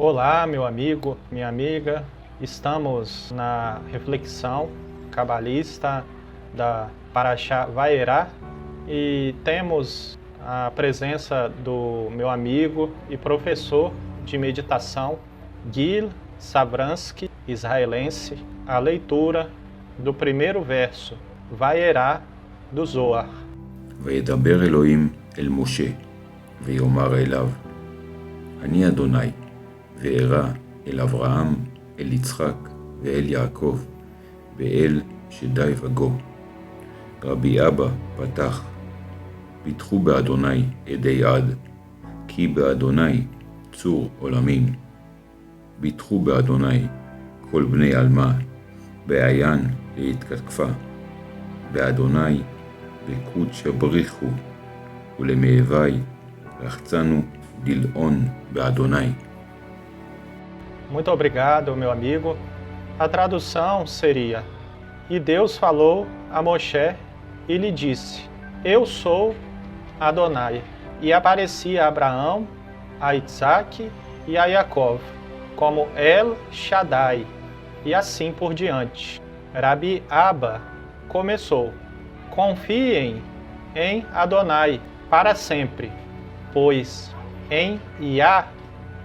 Olá, meu amigo, minha amiga. Estamos na reflexão cabalista da Parashá Vaierá e temos a presença do meu amigo e professor de meditação, Gil Savransky, israelense, a leitura do primeiro verso, Vaierá, do Zohar. וידבר אלוהים אל משה, ויאמר אליו, אני אדוני, וארא אל אברהם, אל יצחק ואל יעקב, ואל שדי וגו. רבי אבא פתח, פיתחו באדוני עדי עד, כי באדוני צור עולמים. ביטחו באדוני כל בני עלמה, בעיין להתקטקפה. באדוני בקודש בריחו, ולמאבי רחצנו דלעון באדוני. Muito obrigado, meu amigo. A tradução seria: E Deus falou a Moshe e lhe disse, Eu sou Adonai. E aparecia a Abraão, a Isaac e a Jacó, como El Shaddai, e assim por diante. Rabi Abba começou: Confiem em Adonai para sempre, pois em Yah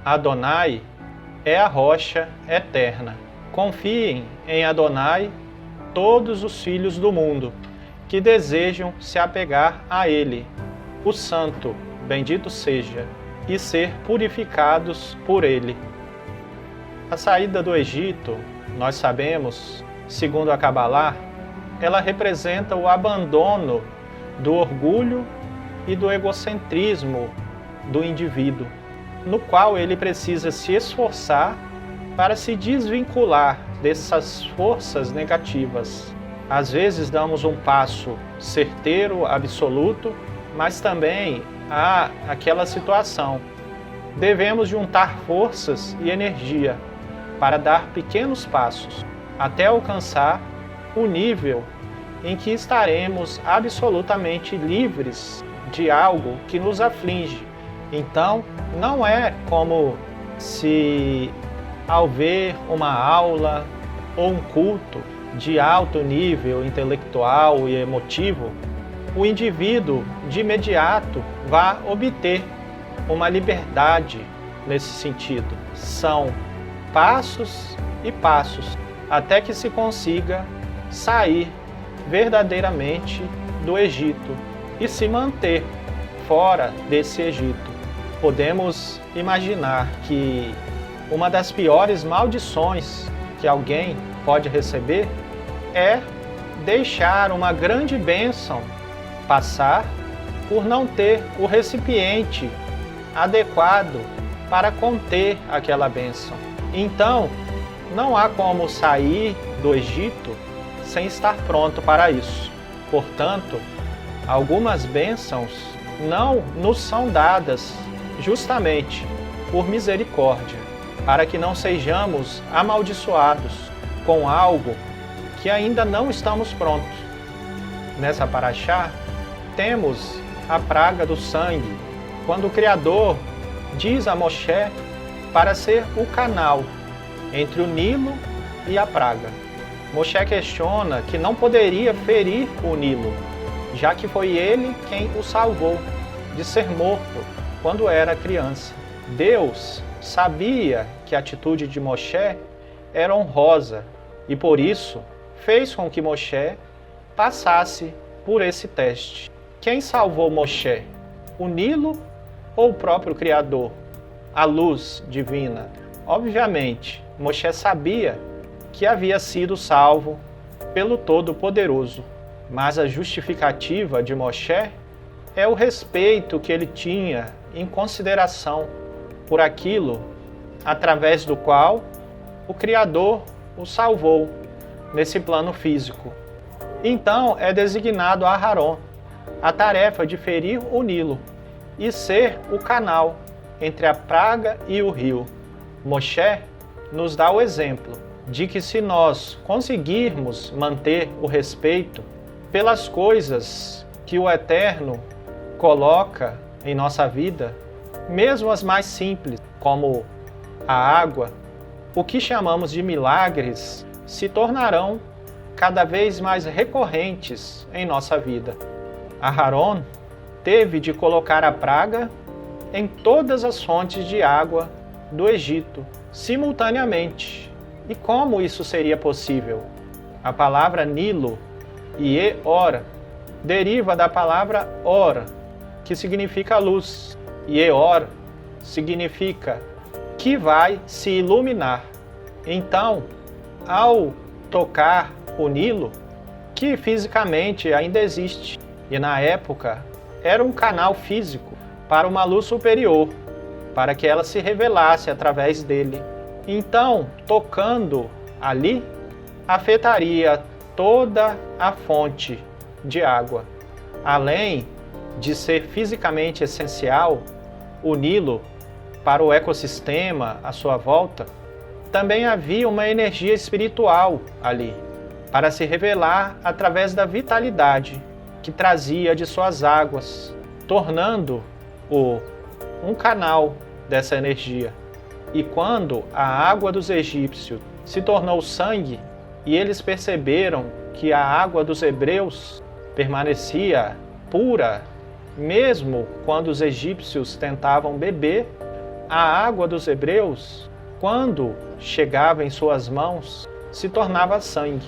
Adonai é a rocha eterna. Confiem em Adonai todos os filhos do mundo que desejam se apegar a Ele, o Santo, bendito seja, e ser purificados por Ele. A saída do Egito, nós sabemos, segundo a Cabalá, ela representa o abandono do orgulho e do egocentrismo do indivíduo, no qual ele precisa se esforçar para se desvincular dessas forças negativas. Às vezes damos um passo certeiro, absoluto, mas também há aquela situação. Devemos juntar forças e energia para dar pequenos passos, até alcançar o nível em que estaremos absolutamente livres de algo que nos aflige. Então, não é como se, ao ver uma aula ou um culto de alto nível intelectual e emotivo, o indivíduo de imediato vá obter uma liberdade nesse sentido. São passos e passos até que se consiga sair verdadeiramente do Egito e se manter fora desse Egito. Podemos imaginar que uma das piores maldições que alguém pode receber é deixar uma grande bênção passar por não ter o recipiente adequado para conter aquela bênção. Então, não há como sair do Egito sem estar pronto para isso. Portanto, algumas bênçãos não nos são dadas justamente por misericórdia, para que não sejamos amaldiçoados com algo que ainda não estamos prontos. Nessa Parashá, temos a praga do sangue, quando o Criador diz a Moshe para ser o canal entre o Nilo e a praga. Moshe questiona que não poderia ferir o Nilo, já que foi ele quem o salvou de ser morto quando era criança. Deus sabia que a atitude de Moshe era honrosa e por isso fez com que Moshe passasse por esse teste. Quem salvou Moshe? O Nilo ou o próprio Criador? A luz divina? Obviamente, Moshe sabia que havia sido salvo pelo Todo-Poderoso, mas a justificativa de Moshe é o respeito que ele tinha em consideração por aquilo através do qual o Criador o salvou nesse plano físico. Então é designado a Aharon a tarefa de ferir o Nilo e ser o canal entre a praga e o rio. Moshe nos dá o exemplo de que se nós conseguirmos manter o respeito pelas coisas que o Eterno coloca em nossa vida, mesmo as mais simples, como a água, o que chamamos de milagres se tornarão cada vez mais recorrentes em nossa vida. Aharon teve de colocar a praga em todas as fontes de água do Egito, simultaneamente. E como isso seria possível? A palavra Nilo e Eor deriva da palavra Or, que significa luz, e Eor significa que vai se iluminar. Então, ao tocar o Nilo, que fisicamente ainda existe, e na época era um canal físico para uma luz superior, para que ela se revelasse através dele. Então, tocando ali, afetaria toda a fonte de água. Além de ser fisicamente essencial, o Nilo, para o ecossistema à sua volta, também havia uma energia espiritual ali, para se revelar através da vitalidade que trazia de suas águas, tornando-o um canal dessa energia. E quando a água dos egípcios se tornou sangue, e eles perceberam que a água dos hebreus permanecia pura, mesmo quando os egípcios tentavam beber, a água dos hebreus, quando chegava em suas mãos, se tornava sangue.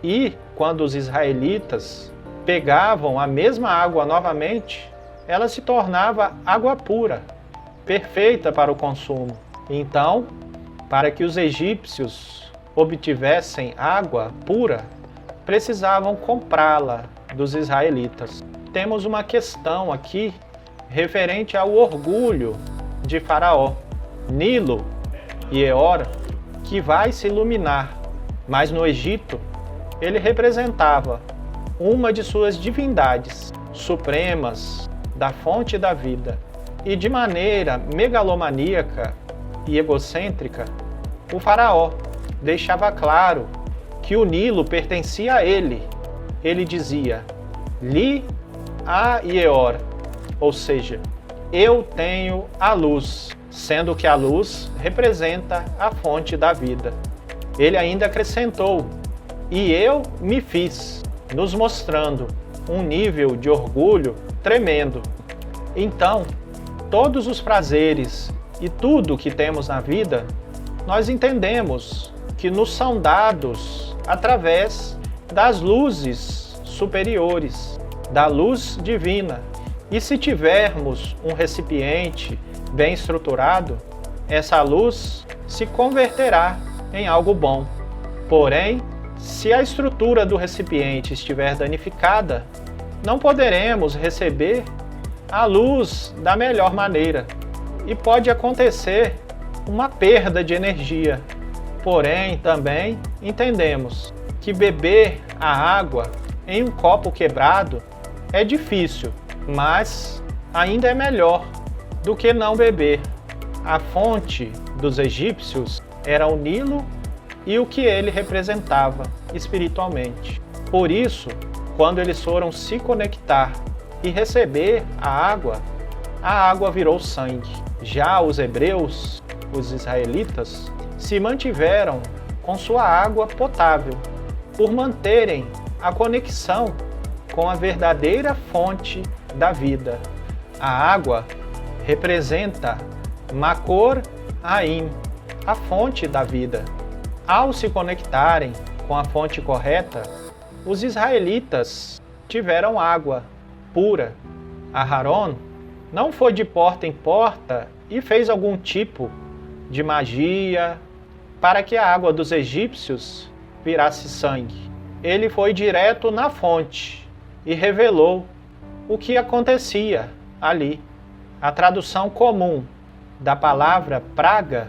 E quando os israelitas pegavam a mesma água novamente, ela se tornava água pura, perfeita para o consumo. Então, para que os egípcios obtivessem água pura, precisavam comprá-la dos israelitas. Temos uma questão aqui referente ao orgulho de Faraó. Nilo e Eor, que vai se iluminar, mas no Egito ele representava uma de suas divindades supremas da fonte da vida. E de maneira megalomaníaca e egocêntrica, o faraó deixava claro que o Nilo pertencia a ele. Ele dizia, Li a Eor, ou seja, eu tenho a luz, sendo que a luz representa a fonte da vida. Ele ainda acrescentou, e eu me fiz, nos mostrando um nível de orgulho tremendo. Então, todos os prazeres e tudo que temos na vida, nós entendemos que nos são dados através das luzes superiores, da luz divina. E se tivermos um recipiente bem estruturado, essa luz se converterá em algo bom. Porém, se a estrutura do recipiente estiver danificada, não poderemos receber a luz da melhor maneira e pode acontecer uma perda de energia. Porém, também entendemos que beber a água em um copo quebrado é difícil, mas ainda é melhor do que não beber. A fonte dos egípcios era o Nilo e o que ele representava espiritualmente. Por isso, quando eles foram se conectar e receber a água virou sangue. Já os hebreus, os israelitas, se mantiveram com sua água potável, por manterem a conexão com a verdadeira fonte da vida. A água representa Makor Haim, a fonte da vida. Ao se conectarem com a fonte correta, os israelitas tiveram água pura. Aharon não foi de porta em porta e fez algum tipo de magia para que a água dos egípcios virasse sangue. Ele foi direto na fonte e revelou o que acontecia ali. A tradução comum da palavra praga,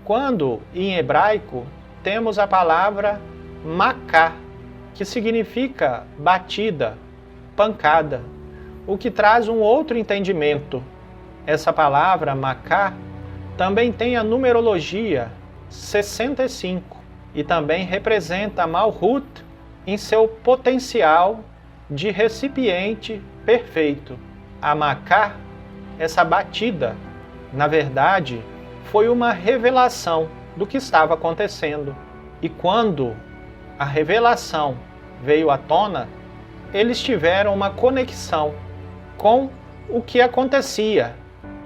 quando em hebraico temos a palavra macá, que significa batida, pancada, o que traz um outro entendimento. Essa palavra macá também tem a numerologia 65 e também representa Malhut em seu potencial de recipiente perfeito. A macá, essa batida, na verdade, foi uma revelação do que estava acontecendo. E quando a revelação veio à tona, eles tiveram uma conexão com o que acontecia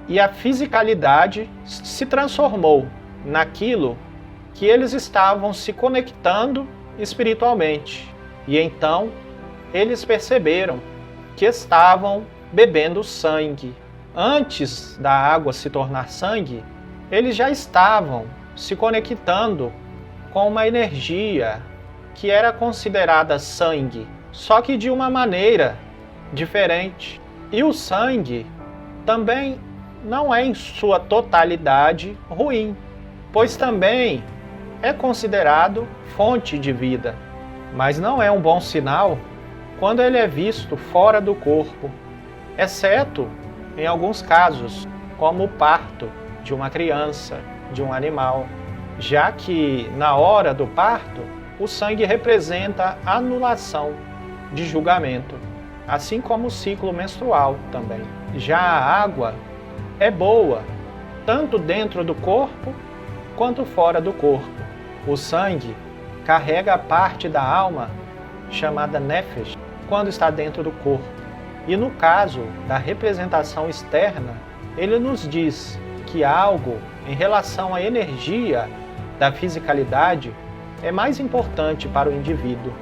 e a fisicalidade se transformou naquilo que eles estavam se conectando espiritualmente. E então eles perceberam que estavam bebendo sangue. Antes da água se tornar sangue, eles já estavam se conectando com uma energia que era considerada sangue, só que de uma maneira diferente. E o sangue também não é em sua totalidade ruim, pois também é considerado fonte de vida, mas não é um bom sinal quando ele é visto fora do corpo, exceto em alguns casos, como o parto de uma criança, de um animal, já que na hora do parto, o sangue representa a anulação de julgamento, assim como o ciclo menstrual também. Já a água é boa, tanto dentro do corpo quanto fora do corpo. O sangue carrega a parte da alma chamada nefesh quando está dentro do corpo. E no caso da representação externa, ele nos diz que algo em relação à energia da fisicalidade é mais importante para o indivíduo.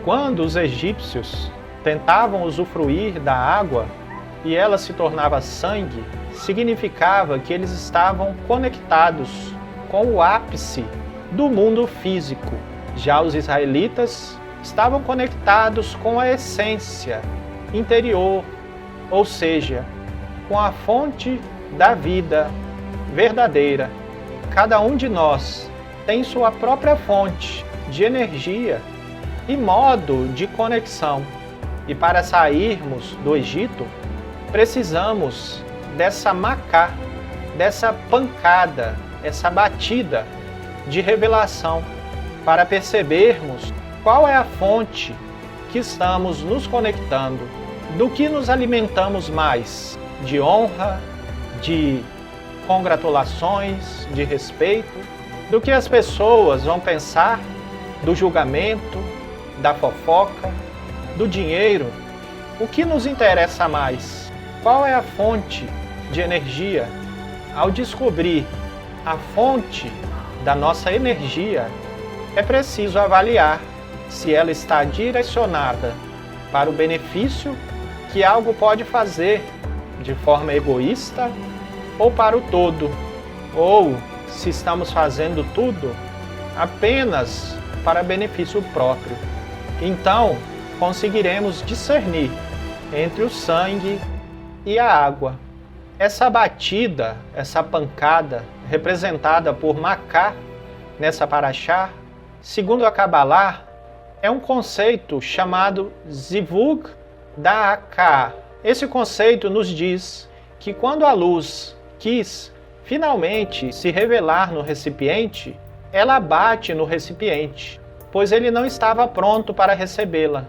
Quando os egípcios tentavam usufruir da água e ela se tornava sangue, significava que eles estavam conectados com o ápice do mundo físico. Já os israelitas estavam conectados com a essência interior, ou seja, com a fonte da vida verdadeira. Cada um de nós tem sua própria fonte de energia e modo de conexão. E para sairmos do Egito, precisamos dessa macá, dessa pancada, essa batida de revelação, para percebermos qual é a fonte que estamos nos conectando, do que nos alimentamos mais, de honra, de congratulações, de respeito, do que as pessoas vão pensar, do julgamento, da fofoca, do dinheiro. O que nos interessa mais? Qual é a fonte de energia? Ao descobrir a fonte da nossa energia, é preciso avaliar se ela está direcionada para o benefício que algo pode fazer de forma egoísta ou para o todo, ou se estamos fazendo tudo apenas para benefício próprio. Então, conseguiremos discernir entre o sangue e a água. Essa batida, essa pancada, representada por Macá nessa paraxá, segundo a Kabbalah, é um conceito chamado Zivug Da'aka. Esse conceito nos diz que quando a luz quis finalmente se revelar no recipiente, ela bate no recipiente, pois ele não estava pronto para recebê-la.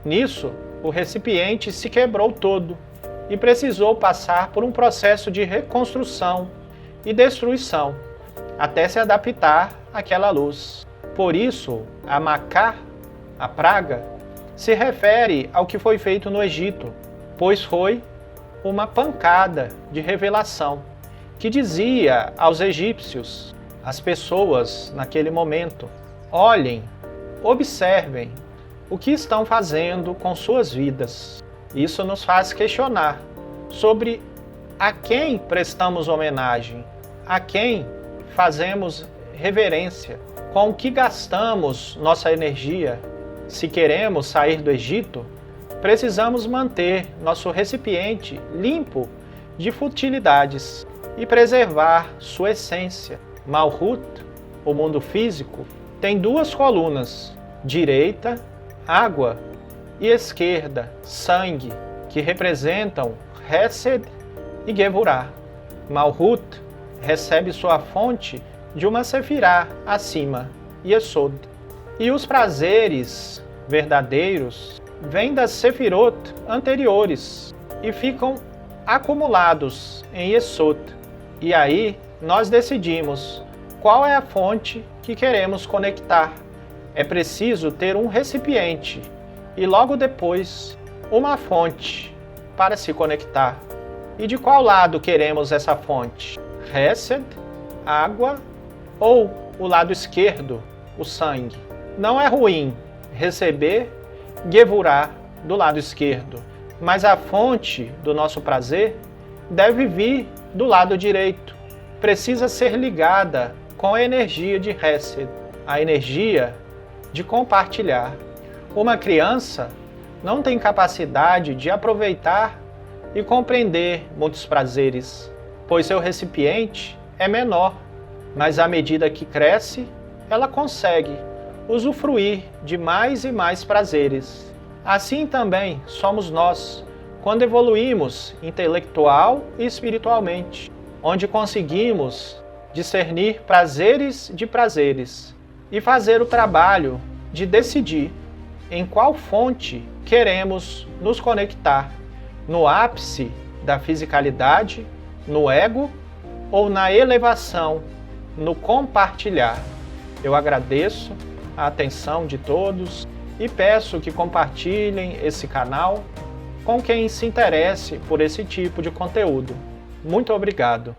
Nisso, o recipiente se quebrou todo e precisou passar por um processo de reconstrução e destruição, até se adaptar àquela luz. Por isso, a Macá, a praga, se refere ao que foi feito no Egito, pois foi uma pancada de revelação que dizia aos egípcios, às pessoas naquele momento: olhem, observem o que estão fazendo com suas vidas. Isso nos faz questionar sobre a quem prestamos homenagem, a quem fazemos reverência, com o que gastamos nossa energia. Se queremos sair do Egito, precisamos manter nosso recipiente limpo de futilidades e preservar sua essência. Malhut, o mundo físico, tem duas colunas, direita, água, e esquerda, sangue, que representam Hesed e Gevurah. Malhut recebe sua fonte de uma sefirá acima, Yesod. E os prazeres verdadeiros vêm das sefirot anteriores e ficam acumulados em Yesod. E aí nós decidimos qual é a fonte que queremos conectar. É preciso ter um recipiente e logo depois uma fonte para se conectar. E de qual lado queremos essa fonte? Hesed, água, ou o lado esquerdo, o sangue? Não é ruim receber Gevurah do lado esquerdo, mas a fonte do nosso prazer deve vir do lado direito. Precisa ser ligada com a energia de Hesed, a energia de compartilhar. Uma criança não tem capacidade de aproveitar e compreender muitos prazeres, pois seu recipiente é menor, mas à medida que cresce, ela consegue usufruir de mais e mais prazeres. Assim também somos nós, quando evoluímos intelectual e espiritualmente, onde conseguimos discernir prazeres de prazeres e fazer o trabalho de decidir em qual fonte queremos nos conectar, no ápice da fisicalidade, no ego ou na elevação, no compartilhar. Eu agradeço a atenção de todos e peço que compartilhem esse canal com quem se interesse por esse tipo de conteúdo. Muito obrigado.